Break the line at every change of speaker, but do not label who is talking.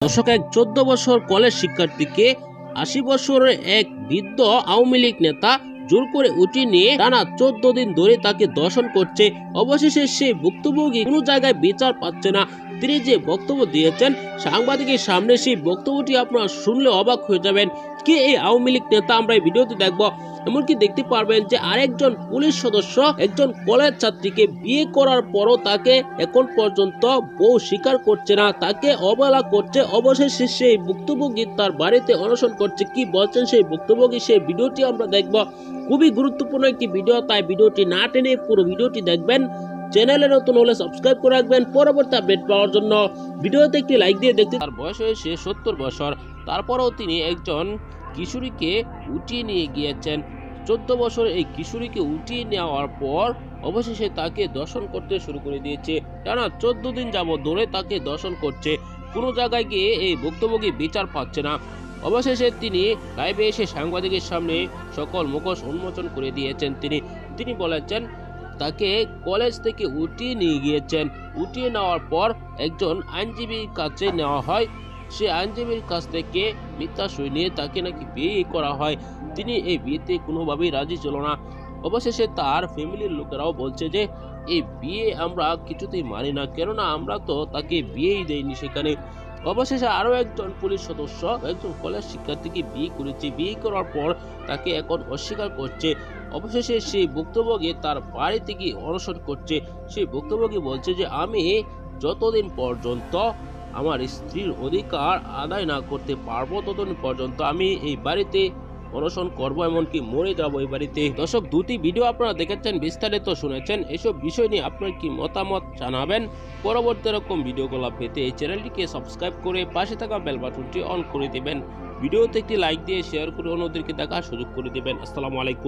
দর্শক, এক 14 বছর কলেজ শিক্ষার্থীকে 80 বছরের এক বৃদ্ধ আওয়ামী লীগ নেতা জোর করে উঠিয়ে নিয়ে টানা 14 দিন ধরে তাকে দর্শন করছে। অবশেষে সেই ভুক্তভোগী কোনো জায়গায় বিচার পাচ্ছে না। তিনি যে বক্তব্য দিয়েছেন সাংবাদিকের সামনে, সেই বক্তব্যটি আপনারা শুনলে অবাক হয়ে যাবেন। কে এই আওয়ামী লীগ নেতা আমরা এই ভিডিওতে দেখবো। এমনকি দেখতে পারবেন যে আরেকজন পুলিশ সদস্য একজন কলেজ ছাত্রীকে বিয়ে করার পরও তাকে এখন পর্যন্ত বউ স্বীকার করছে না, তাকে অবহেলা করছে। অবশেষে সেই ভুক্তভোগী তার বাড়িতে অনশন করছে। কি বলছেন সেই ভুক্তভোগী, সেই ভিডিওটি আমরা দেখব। খুবই গুরুত্বপূর্ণ একটি ভিডিও, তাই ভিডিওটি না টেনে পুরো ভিডিওটি দেখবেন। চ্যানেলে নতুন হলে সাবস্ক্রাইব করে রাখবেন পরবর্তী আপডেট পাওয়ার জন্য। ভিডিওতে একটি লাইক দিয়ে দেখতে। তার বয়স হয়েছে 70 বছর, তারপরেও তিনি একজন কিশোরীকে উঠিয়ে নিয়ে গিয়েছেন। 14 বছর এই কিশোরীকে উঠিয়ে নেওয়ার পর অবশেষে তাকে দর্শন করতে শুরু করে দিয়েছে। টানা 14 দিন যাবত ধরে তাকে দর্শন করছে। কোনো জায়গায় গিয়ে এই ভুক্তভোগী বিচার পাচ্ছে না। অবশেষে তিনি লাইভে এসে সাংবাদিকের সামনে সকল মুখোশ উন্মোচন করে দিয়েছেন। তিনি বলেছেন তাকে কলেজ থেকে উঠিয়ে নিয়ে গিয়েছেন। উঠিয়ে নেওয়ার পর একজন আইনজীবীর কাছে নেওয়া হয়। সে আইনজীবীর কাছ থেকে মিথ্যা সই নিয়ে তাকে নাকি বিয়ে করা হয়। তিনি এই বিয়েতে কোনোভাবেই রাজি ছিল না। অবশেষে তার ফ্যামিলির লোকেরাও বলছে যে এই বিয়ে আমরা কিছুতেই মানি না, কেননা আমরা তো তাকে বিয়েই দেইনি সেখানে। অবশেষে আরো একজন পুলিশ সদস্য একজন কলেজ শিক্ষার্থীকে বিয়ে করেছে। বিয়ে করার পর তাকে এখন অস্বীকার করছে। অবশেষে সেই ভুক্তভোগী তার বাড়ি থেকে অনশন করছে। সেই ভুক্তভোগী বলছে যে আমি যতদিন পর্যন্ত আমার স্ত্রীর অধিকার আদায় না করতে পারবো ততদিন পর্যন্ত আমি এই বাড়িতে অনশন করবো, এমনকি মরে যাবো এই বাড়িতে। দর্শক, দুটি ভিডিও আপনারা দেখেছেন, বিস্তারিত শুনেছেন। এসব বিষয় নিয়ে আপনার কি মতামত জানাবেন। পরবর্তী এরকম ভিডিওগুলো পেতে এই চ্যানেলটিকে সাবস্ক্রাইব করে পাশে থাকা বেল বাটনটি অন করে দিবেন। ভিডিওতে একটি লাইক দিয়ে শেয়ার করে অন্যদেরকে দেখার সুযোগ করে দিবেন। আসসালামু আলাইকুম।